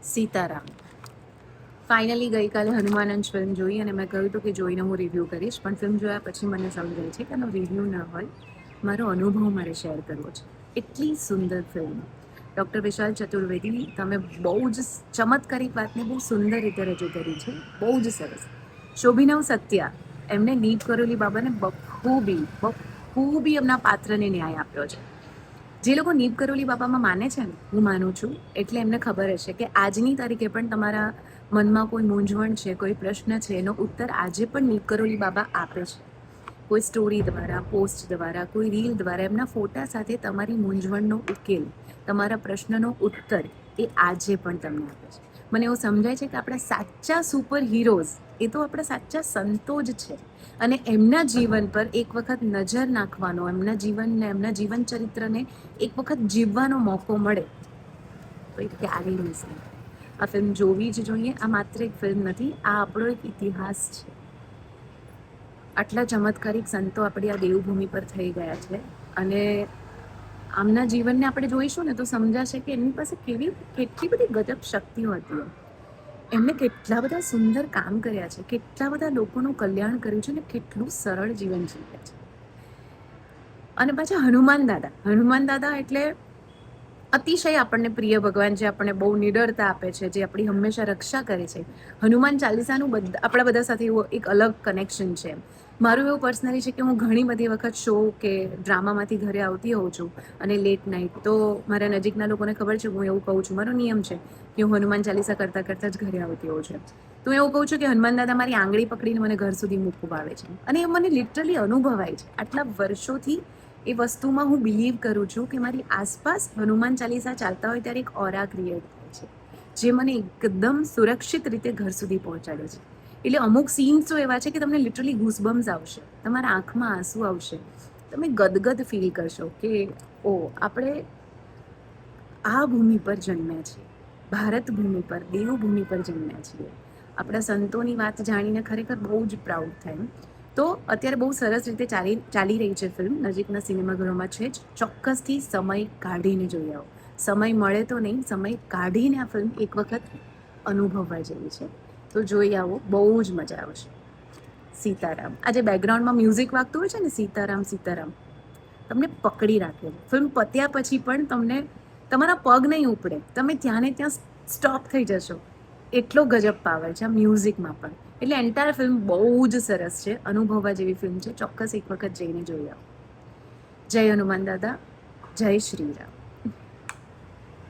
Sitaram. Finally ગઈકાલે હનુમાનંદ film જોઈ અને મેં કહ્યું હતું કે જોઈને હું રિવ્યૂ કરીશ, પણ ફિલ્મ જોયા પછી મને સમજાય છે કે એનો રિવ્યૂ ન હોય, મારો અનુભવ મારે શેર કરવો છે. એટલી સુંદર ફિલ્મ. ડૉક્ટર વિશાલ ચતુર્વેદી, તમે બહુ જ ચમત્કારિક વાતને બહુ સુંદર રીતે રજૂ કરી છે, બહુ જ સરસ. શોભિનવ સત્યા, એમને નીપ કરોલી બાબાને બખૂબી એમના પાત્રને ન્યાય આપ્યો છે. જે લોકો નીપ કરોલી બાબામાં માને છે ને, હું માનું છું, એટલે એમને ખબર હશે કે આજની તારીખે પણ તમારા મનમાં કોઈ મૂંઝવણ છે, કોઈ પ્રશ્ન છે, એનો ઉત્તર આજે પણ નીપ કરોલી બાબા આપે છે. કોઈ સ્ટોરી દ્વારા, પોસ્ટ દ્વારા, કોઈ રીલ દ્વારા એમના ફોટા સાથે તમારી મૂંઝવણનો ઉકેલ, તમારા પ્રશ્નનો ઉત્તર એ આજે પણ તમને આપે છે. મને એવું સમજાય છે કે આપણા સાચા સુપર હીરોઝ એ તો આપણા સાચા સંતો જ છે, અને એમના જીવન પર એક વખત નજર નાખવાનો, એમના જીવનને, એમના જીવન ચરિત્રને એક વખત જીવવાનો મોકો મળે તો એ ક્યારેય મિસ નહીં. આ ફિલ્મ જોવી જ જોઈએ. આ માત્ર એક ફિલ્મ નથી, આ આપણો એક ઇતિહાસ છે. આટલા ચમત્કારિક સંતો આપણી આ દેવભૂમિ પર થઈ ગયા છે, અને આમના જીવનને આપણે જોઈશું ને તો સમજાશે કે એમની પાસે કેટલી બધી ગજબ શક્તિઓ હતી. એમને કેટલા બધા સુંદર કામ કર્યા છે, કેટલા બધા લોકોનું કલ્યાણ કર્યું છે, અને કેટલું સરળ જીવન જીવ્યા છે. અને પાછા હનુમાન દાદા એટલે અતિશય આપણને પ્રિય ભગવાન, જે આપણને બહુ નિડરતા આપે છે, જે આપણી હંમેશા રક્ષા કરે છે. હનુમાન ચાલીસાનું આપણા બધા સાથે એવું એક અલગ કનેક્શન છે. મારું એવું પર્સનલી છે કે હું ઘણી બધી વખત શો કે ડ્રામામાંથી ઘરે આવતી હોઉં છું, અને લેટ નાઇટ તો મારા નજીકના લોકોને ખબર છે, હું એવું કહું છું, મારો નિયમ છે કે હું હનુમાન ચાલીસા કરતાં જ ઘરે આવતી હોઉં છું. તો એવું કહું છું કે હનુમાન દાદા મારી આંગળી પકડીને મને ઘર સુધી મૂકવું આવે છે, અને એ મને લિટરલી અનુભવાય છે. આટલા વર્ષોથી એ વસ્તુમાં હું બિલીવ કરું છું કે મારી આસપાસ હનુમાન ચાલીસા ચાલતા હોય ત્યારે એક ઓરા ક્રિએટ થાય છે, જે મને એકદમ સુરક્ષિત રીતે ઘર સુધી પહોંચાડે છે. એટલે અમુક સીન્સ તો એવા છે કે તમને લિટરલી ગૂસબમ્સ આવશે, તમારા આંખમાં આંસુ આવશે, તમે ગદગદ ફીલ કરશો કે ઓ, આપણે આ ભૂમિ પર જન્મ્યા છીએ, ભારત ભૂમિ પર, દેવભૂમિ પર જન્મ્યા છીએ. આપણા સંતોની વાત જાણીને ખરેખર બહુ જ પ્રાઉડ થાય. તો અત્યારે બહુ સરસ રીતે ચાલી રહી છે ફિલ્મ, નજીકના સિનેમાઘરોમાં છે જ. ચોક્કસથી સમય કાઢીને જોઈ આવો. સમય મળે તો નહીં, સમય કાઢીને આ ફિલ્મ એક વખત અનુભવવા જેવી છે. તો જોઈ આવો, બહુ જ મજા આવશે. સીતારામ. આજે બેકગ્રાઉન્ડમાં મ્યુઝિક વાગતું હોય છે ને, સીતારામ સીતારામ, તમને પકડી રાખે. ફિલ્મ પત્યા પછી પણ તમને તમારા પગ નહીં ઉપડે, તમે ત્યાં ને ત્યાં સ્ટોપ થઈ જશો, એટલો ગજબ પાવર છે આ મ્યુઝિકમાં પણ. એટલે એન્ટાયર ફિલ્મ બહુ જ સરસ છે, અનુભવવા જેવી ફિલ્મ છે. ચોક્કસ એક વખત જઈને જોઈ આવો. જય હનુમાન દાદા, જય શ્રી રામ.